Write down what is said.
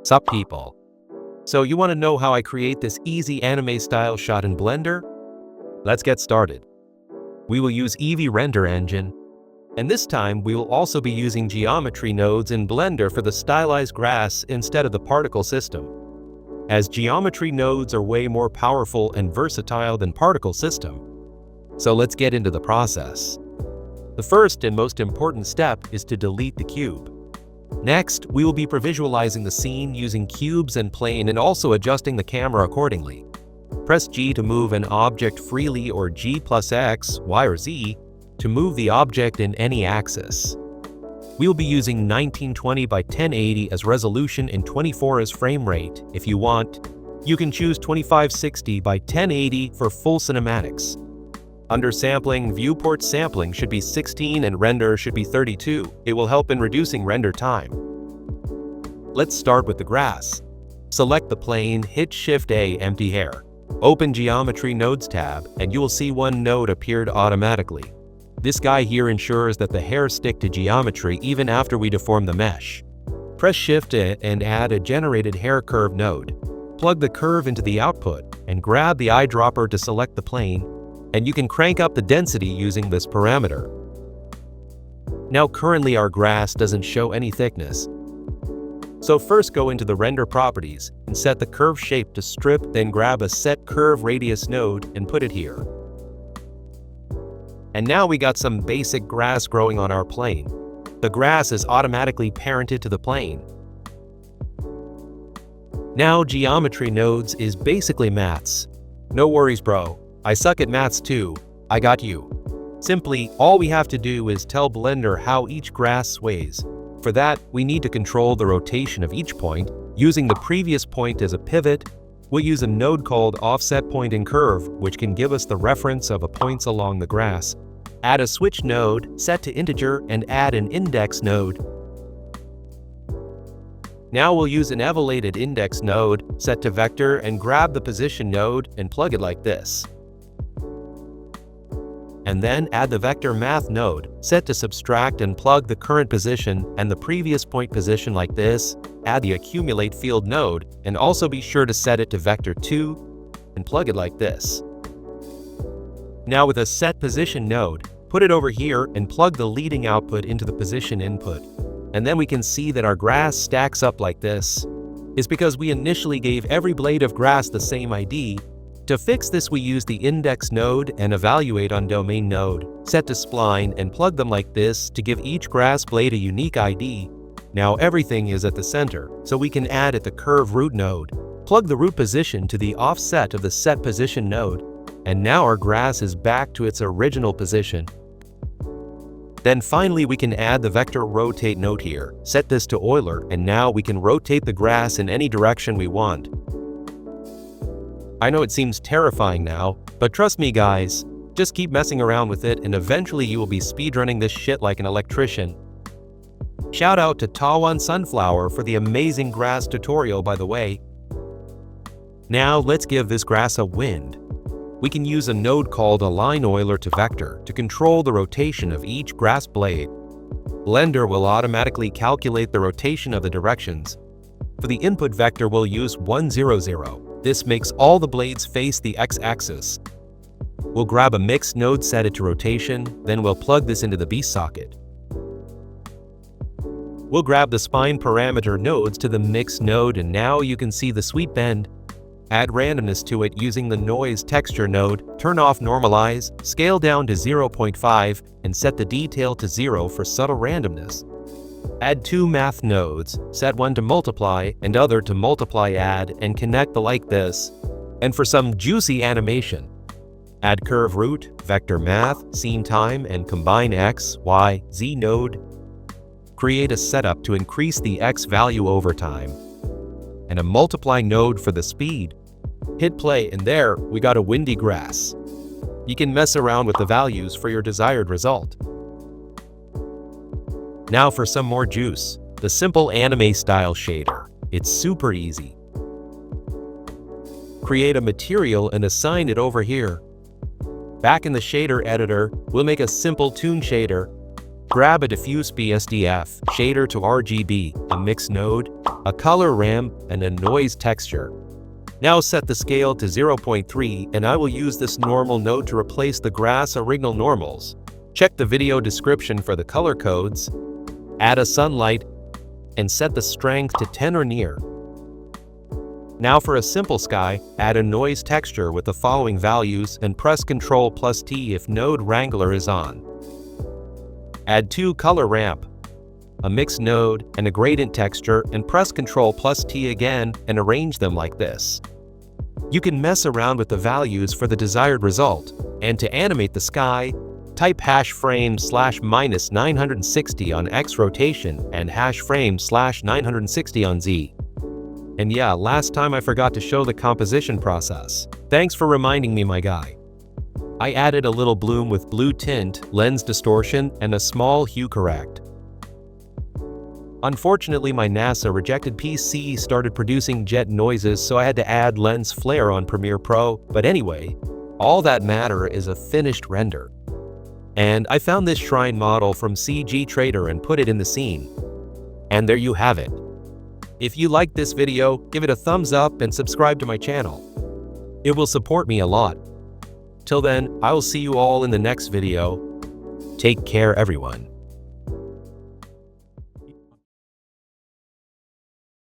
Sup people. So you want to know how I create this easy anime style shot in Blender? Let's get started. We will use Eevee render engine, and this time we will also be using geometry nodes in Blender for the stylized grass instead of the particle system, as geometry nodes are way more powerful and versatile than particle system. So let's get into the process. The first and most important step is to delete the cube. Next, we will be previsualizing the scene using cubes and plane and also adjusting the camera accordingly. Press G to move an object freely or G plus X, Y or Z to move the object in any axis. We will be using 1920 by 1080 as resolution and 24 as frame rate. If you want, you can choose 2560 by 1080 for full cinematics. Under sampling, viewport sampling should be 16 and render should be 32. It will help in reducing render time. Let's start with the grass. Select the plane, hit Shift-A, empty hair. Open Geometry Nodes tab, and you will see one node appeared automatically. This guy here ensures that the hairs stick to geometry even after we deform the mesh. Press Shift-A and add a generated hair curve node. Plug the curve into the output, and grab the eyedropper to select the plane, and you can crank up the density using this parameter. Now currently our grass doesn't show any thickness. So first go into the render properties and set the curve shape to strip, then grab a set curve radius node and put it here. And now we got some basic grass growing on our plane. The grass is automatically parented to the plane. Now geometry nodes is basically maths. No worries bro. I suck at maths too, I got you. Simply, all we have to do is tell Blender how each grass sways. For that, we need to control the rotation of each point. Using the previous point as a pivot, we'll use a node called offset point and curve, which can give us the reference of points along the grass. Add a switch node, set to integer, and add an index node. Now we'll use an evaluated index node, set to vector, and grab the position node and plug it like this. And then add the vector math node, set to subtract, and plug the current position and the previous point position like this. Add the accumulate field node, and also be sure to set it to vector 2 and plug it like this. Now with a set position node, put it over here and plug the leading output into the position input. And then we can see that our grass stacks up like this. It's because we initially gave every blade of grass the same ID. To fix this, we use the index node and evaluate on domain node, set to spline, and plug them like this to give each grass blade a unique ID. Now everything is at the center, so we can add at the curve root node. Plug the root position to the offset of the set position node, and now our grass is back to its original position. Then finally we can add the vector rotate node here, set this to Euler, and now we can rotate the grass in any direction we want. I know it seems terrifying now, but trust me guys, just keep messing around with it and eventually you will be speedrunning this shit like an electrician. Shout out to Tawan Sunflower for the amazing grass tutorial by the way. Now let's give this grass a wind. We can use a node called align Euler to vector to control the rotation of each grass blade. Blender will automatically calculate the rotation of the directions. For the input vector we'll use 100. This makes all the blades face the x-axis. We'll grab a mix node, set it to rotation, then we'll plug this into the B socket. We'll grab the spine parameter nodes to the mix node, and now you can see the sweet bend. Add randomness to it using the noise texture node, turn off normalize, scale down to 0.5, and set the detail to 0 for subtle randomness. Add two math nodes, set one to multiply and other to multiply add, and connect the like this. And for some juicy animation, add curve root, vector math, scene time, and combine X, Y, Z node. Create a setup to increase the X value over time, and a multiply node for the speed. Hit play, and there we got a windy grass. You can mess around with the values for your desired result. Now for some more juice, the simple anime style shader. It's super easy. Create a material and assign it over here. Back in the shader editor, we'll make a simple toon shader. Grab a diffuse BSDF shader to RGB, a mix node, a color ramp, and a noise texture. Now set the scale to 0.3 and I will use this normal node to replace the grass original normals. Check the video description for the color codes, add a sunlight, and set the strength to 10 or near. Now for a simple sky, add a noise texture with the following values and press Ctrl+T if node wrangler is on. Add 2 color ramp, a mix node, and a gradient texture and press Ctrl+T again and arrange them like this. You can mess around with the values for the desired result, and to animate the sky, type #frame/-960 on X rotation and #frame/960 on Z. And yeah, last time I forgot to show the composition process. Thanks for reminding me, my guy. I added a little bloom with blue tint, lens distortion, and a small hue correct. Unfortunately, my NASA rejected PC started producing jet noises, so I had to add lens flare on Premiere Pro, but anyway, all that matter is a finished render. And I found this shrine model from CG Trader and put it in the scene. And there you have it. If you liked this video, give it a thumbs up and subscribe to my channel. It will support me a lot. Till then, I will see you all in the next video. Take care, everyone.